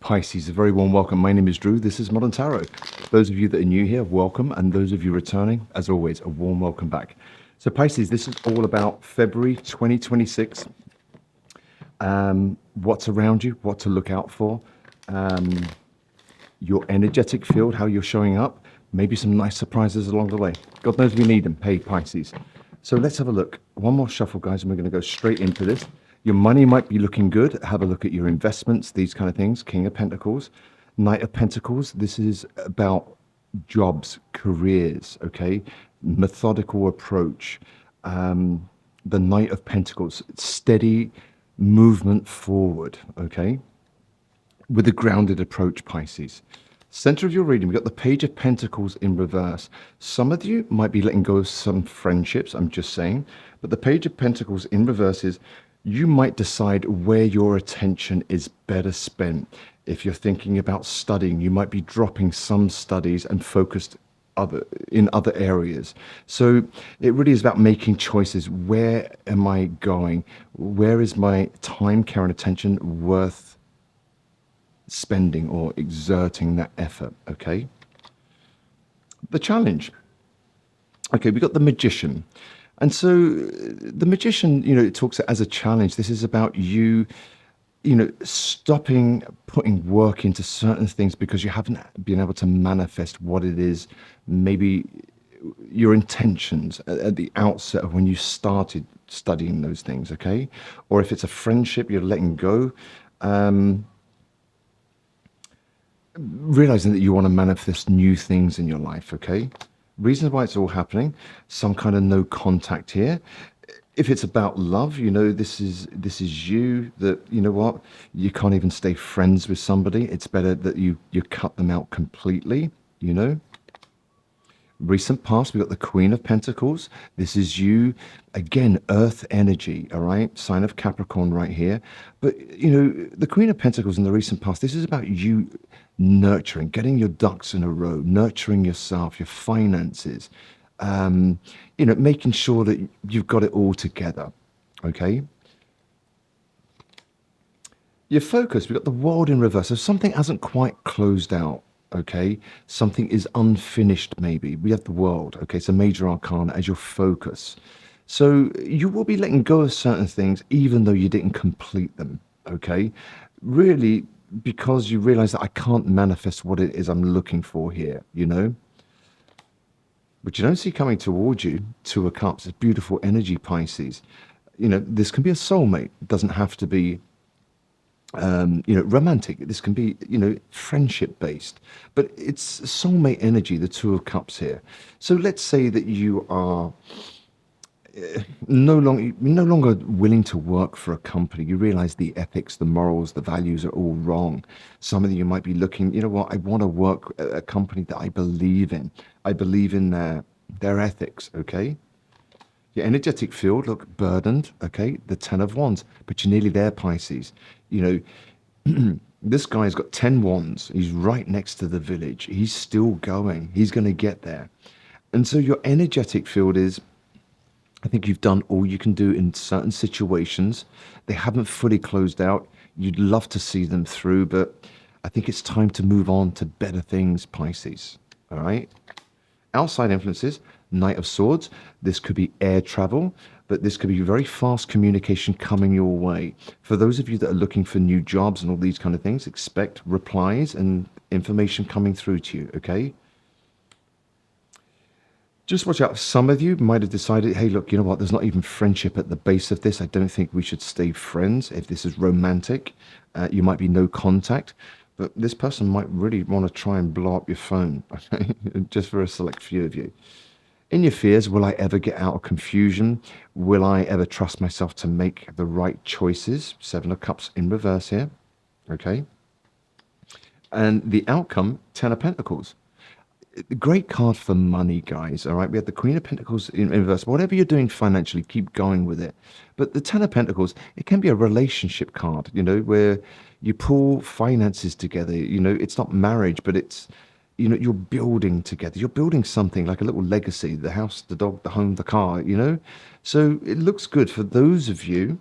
Pisces, a very warm welcome. My name is Drew. This is Modern Tarot. Those of you that are new here, welcome. And those of you returning, as always, a warm welcome back. So Pisces, this is all about February 2026. What's around you, what to look out for, your energetic field, how you're showing up, maybe some nice surprises along the way. God knows we need them. Hey, Pisces. So let's have a look. One more shuffle, guys, and we're going to go straight into this. Your money might be looking good. Have a look at your investments, these kind of things. King of Pentacles, Knight of Pentacles. This is about jobs, careers, okay? Methodical approach. The Knight of Pentacles, steady movement forward, okay? With a grounded approach, Pisces. Center of your reading, we've got the Page of Pentacles in reverse. Some of you might be letting go of some friendships, I'm just saying. But the Page of Pentacles in reverse is you might decide where your attention is better spent. If you're thinking about studying, you might be dropping some studies and focused in other areas. So it really is about making choices. Where am I going? Where is my time, care, and attention worth spending or exerting that effort? Okay. The challenge. Okay, we got the Magician. And so the Magician, it talks as a challenge. This is about you, stopping putting work into certain things because you haven't been able to manifest what it is, maybe your intentions at the outset of when you started studying those things, okay? Or if it's a friendship, you're letting go. Realizing that you want to manifest new things in your life, okay? Reasons why it's all happening, some kind of no contact here. If it's about love, this is you that, what, you can't even stay friends with somebody. It's better that you cut them out completely, Recent past, we've got the Queen of Pentacles. This is you, again, earth energy, all right? Sign of Capricorn right here. But, the Queen of Pentacles in the recent past, this is about you nurturing, getting your ducks in a row, nurturing yourself, your finances, making sure that you've got it all together, okay? Your focus, we've got the World in reverse. So something hasn't quite closed out. Okay, something is unfinished, maybe. We have the World, okay, it's a major arcana as your focus. So you will be letting go of certain things even though you didn't complete them, okay? Really, because you realize that I can't manifest what it is I'm looking for here, But you don't see coming towards you, Two of Cups. It's beautiful energy, Pisces. This can be a soulmate. It doesn't have to be romantic. This can be, friendship based, but it's soulmate energy, the Two of Cups here. So let's say that you are no longer willing to work for a company. You realize the ethics, the morals, the values are all wrong. Some of you might be looking, what, I want to work at a company that I believe in. I believe in their ethics, okay? Your energetic field, look, burdened, okay? The Ten of Wands, but you're nearly there, Pisces. This guy's got 10 wands. He's right next to the village. He's still going. He's going to get there. And so your energetic field is, I think you've done all you can do in certain situations. They haven't fully closed out. You'd love to see them through, but I think it's time to move on to better things, Pisces. All right? Outside influences, Knight of Swords. This could be air travel, but this could be very fast communication coming your way. For those of you that are looking for new jobs and all these kind of things, expect replies and information coming through to you, okay? Just watch out. Some of you might have decided, hey, look, you know what? There's not even friendship at the base of this. I don't think we should stay friends. If this is romantic, you might be no contact. But this person might really want to try and blow up your phone, okay? Just for a select few of you. In your fears, will I ever get out of confusion? Will I ever trust myself to make the right choices? Seven of Cups in reverse here, okay? And the outcome, Ten of Pentacles. Great card for money, guys, all right? We have the Queen of Pentacles in reverse. Whatever you're doing financially, keep going with it. But the Ten of Pentacles, it can be a relationship card, where you pull finances together. It's not marriage, but it's, you're building together. You're building something like a little legacy, the house, the dog, the home, the car, So it looks good for those of you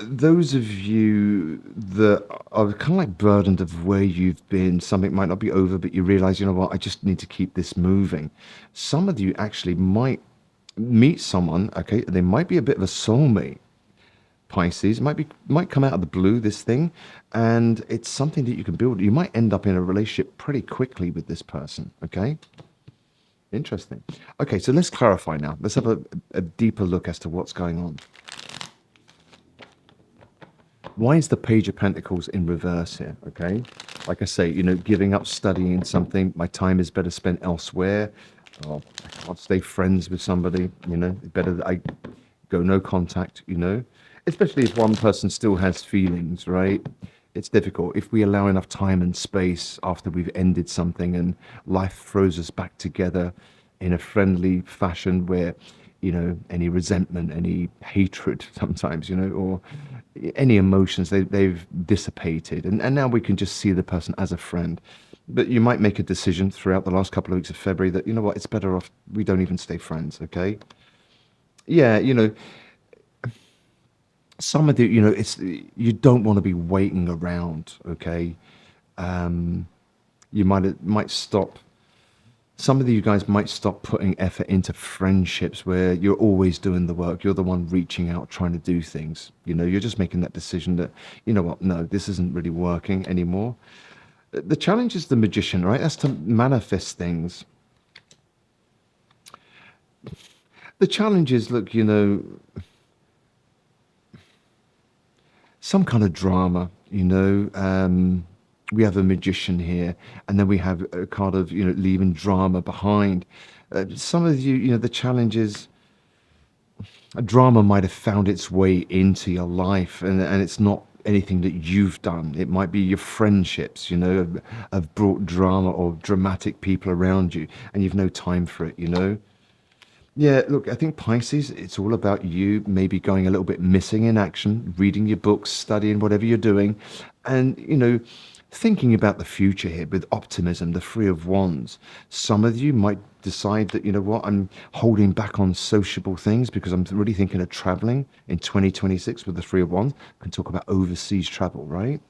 those of you that are kind of like burdened of where you've been, something might not be over, but you realize, you know what, I just need to keep this moving. Some of you actually might meet someone, okay, they might be a bit of a soulmate, Pisces, might come out of the blue, this thing, and it's something that you can build. You might end up in a relationship pretty quickly with this person, okay? Interesting. Okay, so let's clarify now. Let's have a deeper look as to what's going on. Why is the Page of Pentacles in reverse here? Okay, like I say, you know, giving up studying something, my time is better spent elsewhere. Oh, I can't stay friends with somebody, you know, better that I go no contact, you know, especially if one person still has feelings, right? It's difficult. If we allow enough time and space after we've ended something and life throws us back together in a friendly fashion where, you know, any resentment, any hatred sometimes, you know, or any emotions, they've dissipated. And now we can just see the person as a friend. But you might make a decision throughout the last couple of weeks of February that, you know what, it's better off we don't even stay friends, okay? Yeah, you know, some of the, you know, it's, you don't want to be waiting around, okay? You might stop, some of you guys might stop putting effort into friendships where you're always doing the work. You're the one reaching out, trying to do things. You know, you're just making that decision that, you know what, no, this isn't really working anymore. The challenge is the magician, right? That's to manifest things. The challenge is, look, you know, some kind of drama, you know. We have a magician here, and then we have a kind of, you know, leaving drama behind. Some of you, you know, the challenge is a drama might have found its way into your life, and it's not anything that you've done. It might be your friendships, you know, have brought drama or dramatic people around you, and you've no time for it, you know. Yeah, look, I think Pisces, it's all about you maybe going a little bit missing in action, reading your books, studying whatever you're doing, and, you know, thinking about the future here with optimism, the Three of Wands. Some of you might decide that, you know what, I'm holding back on sociable things because I'm really thinking of traveling in 2026 with the Three of Wands. I can talk about overseas travel, right?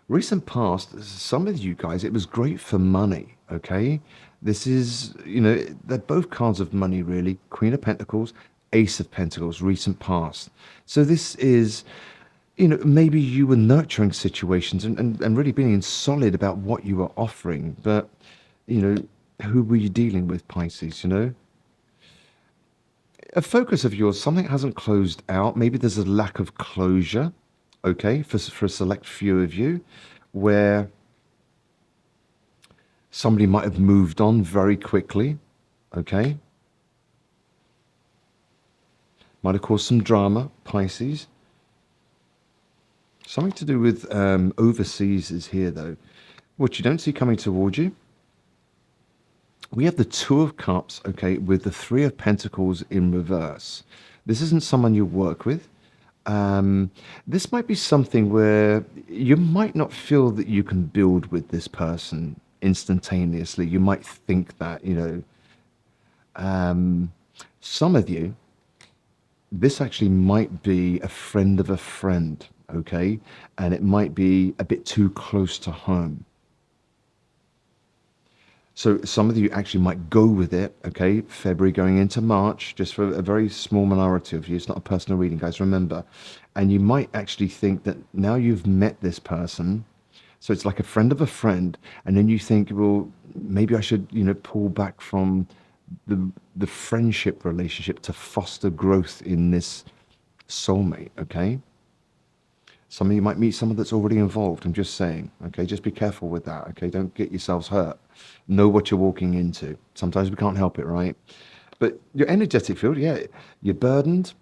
Recent past, some of you guys, it was great for money, okay? This is, you know, they're both cards of money, really. Queen of Pentacles, Ace of Pentacles, recent past. So this is, you know, maybe you were nurturing situations and really being solid about what you were offering. But, you know, who were you dealing with, Pisces, you know? A focus of yours, something hasn't closed out. Maybe there's a lack of closure, okay, for a select few of you, where somebody might have moved on very quickly, okay? Might have caused some drama, Pisces. Something to do with overseas is here, though. What you don't see coming towards you. We have the Two of Cups, okay, with the Three of Pentacles in reverse. This isn't someone you work with. This might be something where you might not feel that you can build with this person instantaneously. You might think that, you know, some of you, this actually might be a friend of a friend, okay? And it might be a bit too close to home. So some of you actually might go with it, okay? February going into March, just for a very small minority of you. It's not a personal reading, guys, remember. And you might actually think that now you've met this person, so it's like a friend of a friend, and then you think, well, maybe I should, you know, pull back from the friendship relationship to foster growth in this soulmate, okay? Some of you might meet someone that's already involved. I'm just saying, okay? Just be careful with that, okay? Don't get yourselves hurt. Know what you're walking into. Sometimes we can't help it, right? But your energetic field, yeah, you're burdened.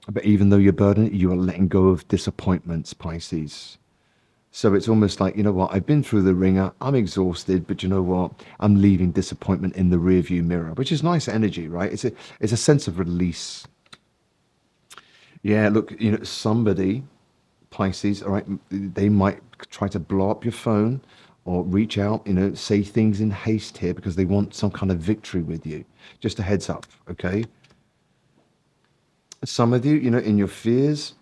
But even though you're burdened, you are letting go of disappointments, Pisces. So it's almost like, you know what, I've been through the ringer, I'm exhausted, but you know what, I'm leaving disappointment in the rearview mirror, which is nice energy, right? It's a sense of release. Yeah, look, you know, somebody, Pisces, all right, they might try to blow up your phone or reach out, you know, say things in haste here because they want some kind of victory with you. Just a heads up, okay? Some of you, in your fears,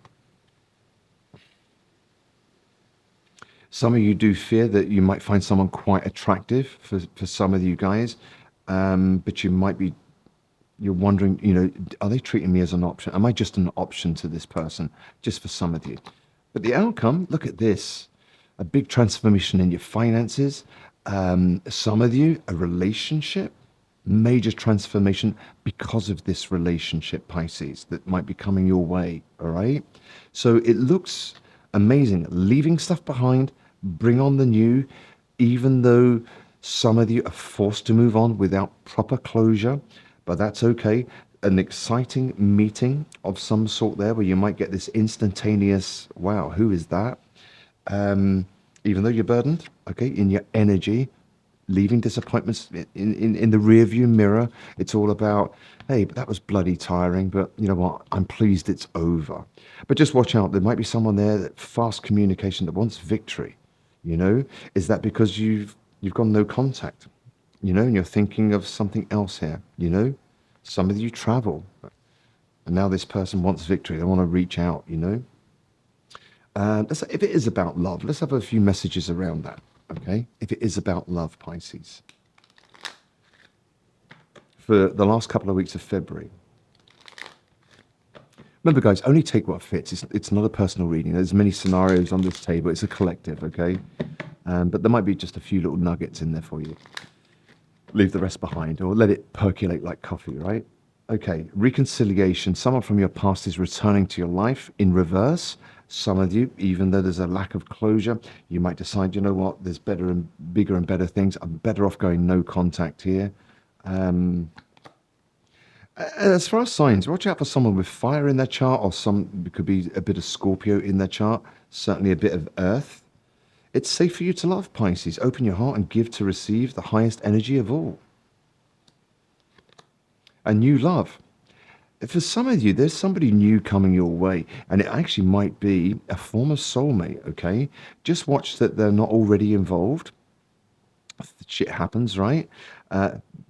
some of you do fear that you might find someone quite attractive for some of you guys, but you're wondering, are they treating me as an option? Am I just an option to this person? Just for some of you. But the outcome, look at this, a big transformation in your finances. Some of you, a relationship, major transformation because of this relationship, Pisces, that might be coming your way. All right. So it looks amazing. Leaving stuff behind, bring on the new, even though some of you are forced to move on without proper closure, but that's okay. An exciting meeting of some sort there where you might get this instantaneous, wow, who is that? Even though you're burdened, okay, in your energy, leaving disappointments in the rear view mirror. It's all about, hey, but that was bloody tiring, but you know what? I'm pleased it's over. But just watch out. There might be someone there that fast communication that wants victory. Is that because you've got no contact, and you're thinking of something else here, Some of you travel, and now this person wants victory. They want to reach out. If it is about love, let's have a few messages around that. Okay, if it is about love, Pisces, for the last couple of weeks of February. Remember, guys, only take what fits. It's not a personal reading. There's many scenarios on this table. It's a collective, okay? But there might be just a few little nuggets in there for you. Leave the rest behind, or let it percolate like coffee, right? Okay, reconciliation. Someone from your past is returning to your life in reverse. Some of you, even though there's a lack of closure, you might decide, you know what, there's better and bigger and better things. I'm better off going no contact here. As far as signs, watch out for someone with fire in their chart, or it could be a bit of Scorpio in their chart, certainly a bit of Earth. It's safe for you to love, Pisces. Open your heart and give to receive the highest energy of all. A new love. For some of you, there's somebody new coming your way, and it actually might be a former soulmate, okay? Just watch that they're not already involved. Shit happens, right?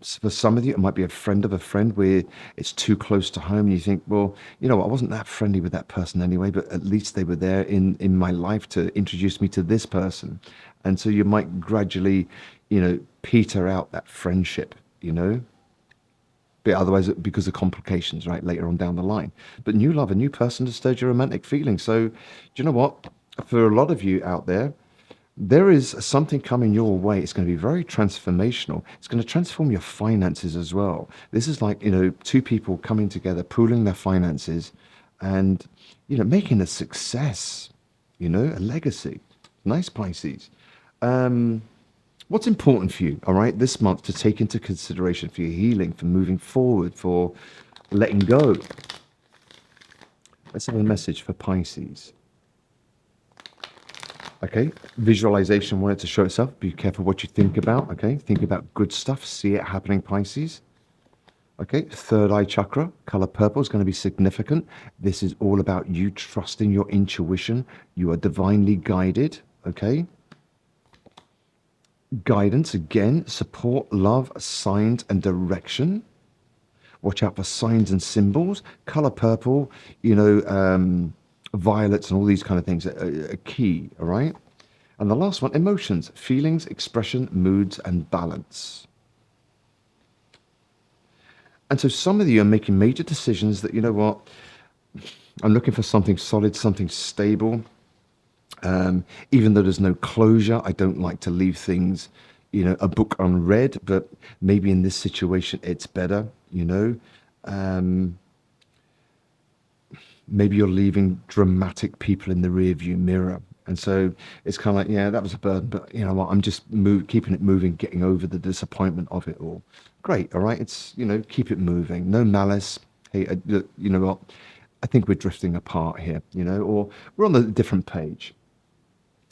For some of you, it might be a friend of a friend where it's too close to home, and you think, well, I wasn't that friendly with that person anyway, but at least they were there in my life to introduce me to this person. And so you might gradually, peter out that friendship. But otherwise, because of complications, right, later on down the line. But new love, a new person to stir your romantic feelings. So, do you know what? For a lot of you out there is something coming your way. It's going to be very transformational. It's going to transform your finances as well. This is like, two people coming together, pooling their finances and, making a success, a legacy. Nice, Pisces. What's important for you, all right, this month to take into consideration for your healing, for moving forward, for letting go? Let's have a message for Pisces. Okay, visualization wanted to show itself. Be careful what you think about, okay? Think about good stuff. See it happening, Pisces. Okay, third eye chakra, color purple is going to be significant. This is all about you trusting your intuition. You are divinely guided, okay? Guidance, again, support, love, signs, and direction. Watch out for signs and symbols. Color purple, violets and all these kind of things are key, all right? And the last one, emotions, feelings, expression, moods, and balance. And so some of you are making major decisions that, I'm looking for something solid, something stable. Even though there's no closure, I don't like to leave things, a book unread, but maybe in this situation, it's better, maybe you're leaving dramatic people in the rearview mirror. And so it's kind of like, yeah, that was a burden, but you know what? I'm just keeping it moving, getting over the disappointment of it all. Great. All right. It's, keep it moving. No malice. Hey, you know what? I think we're drifting apart here, or we're on a different page.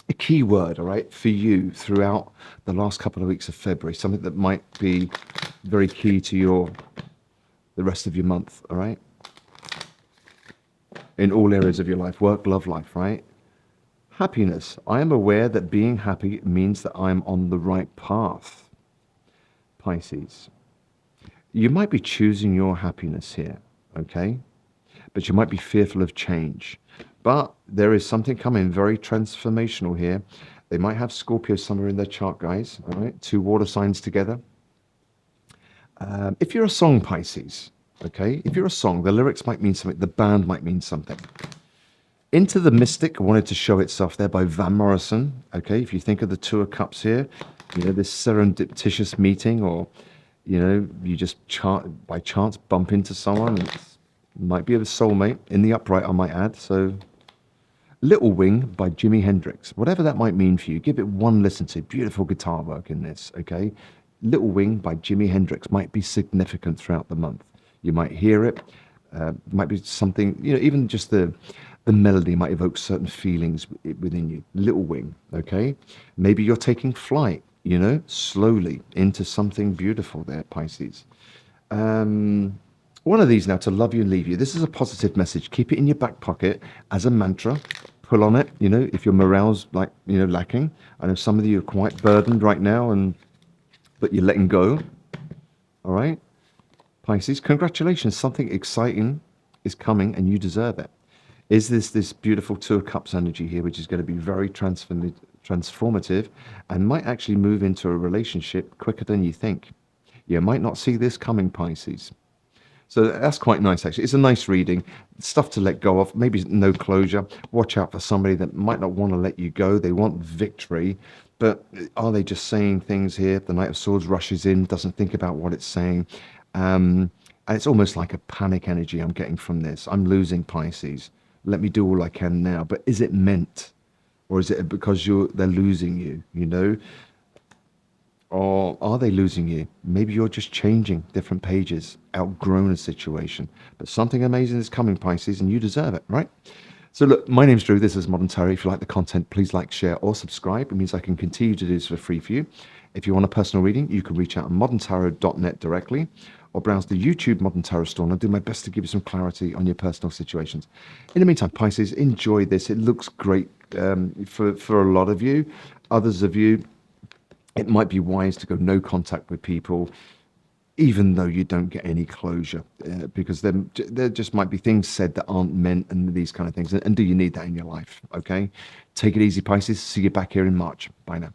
A key word, all right, for you throughout the last couple of weeks of February, something that might be very key to the rest of your month, all right? In all areas of your life, work, love, life, right? Happiness. I am aware that being happy means that I am on the right path. Pisces. You might be choosing your happiness here, okay? but you might be fearful of change. But there is something coming very transformational here. They might have Scorpio somewhere in their chart, guys. All right, two water signs together. If you're a song, Pisces, okay, if you're a song, the lyrics might mean something, the band might mean something. Into the Mystic wanted to show itself there by Van Morrison. Okay, if you think of the Two of Cups here, you know, this serendipitous meeting, or, you know, you just by chance bump into someone. It might be a soulmate in the upright, I might add. So, Little Wing by Jimi Hendrix. Whatever that might mean for you, give it one listen to. Beautiful guitar work in this, okay? Little Wing by Jimi Hendrix might be significant throughout the month. You might hear it. Might be something, you know, even just the melody might evoke certain feelings within you. Little Wing, okay? Maybe you're taking flight, you know, slowly into something beautiful there, Pisces. One of these now, to love you and leave you. This is a positive message. Keep it in your back pocket as a mantra. Pull on it, you know, if your morale's like, you know, lacking. I know some of you are quite burdened right now, but you're letting go. All right? Pisces, congratulations. Something exciting is coming and you deserve it. Is this beautiful Two of Cups energy here, which is going to be very transformative and might actually move into a relationship quicker than you think. You might not see this coming, Pisces. So that's quite nice, actually. It's a nice reading. Stuff to let go of. Maybe no closure. Watch out for somebody that might not want to let you go. They want victory. But are they just saying things here? The Knight of Swords rushes in, doesn't think about what it's saying. And it's almost like a panic energy I'm getting from this. I'm losing, Pisces. Let me do all I can now. But is it meant? Or is it because they're losing you, you know? Or are they losing you? Maybe you're just changing different pages, outgrown a situation. But something amazing is coming, Pisces, and you deserve it, right? So look, my name's Drew. This is Modern Tarot. If you like the content, please like, share, or subscribe. It means I can continue to do this for free for you. If you want a personal reading, you can reach out on moderntarot.net directly, or browse the YouTube Modern Tarot store, and I'll do my best to give you some clarity on your personal situations. In the meantime, Pisces, enjoy this. It looks great for a lot of you. Others of you, it might be wise to go no contact with people, even though you don't get any closure, because there just might be things said that aren't meant, and these kind of things. And do you need that in your life? Okay, take it easy, Pisces. See you back here in March. Bye now.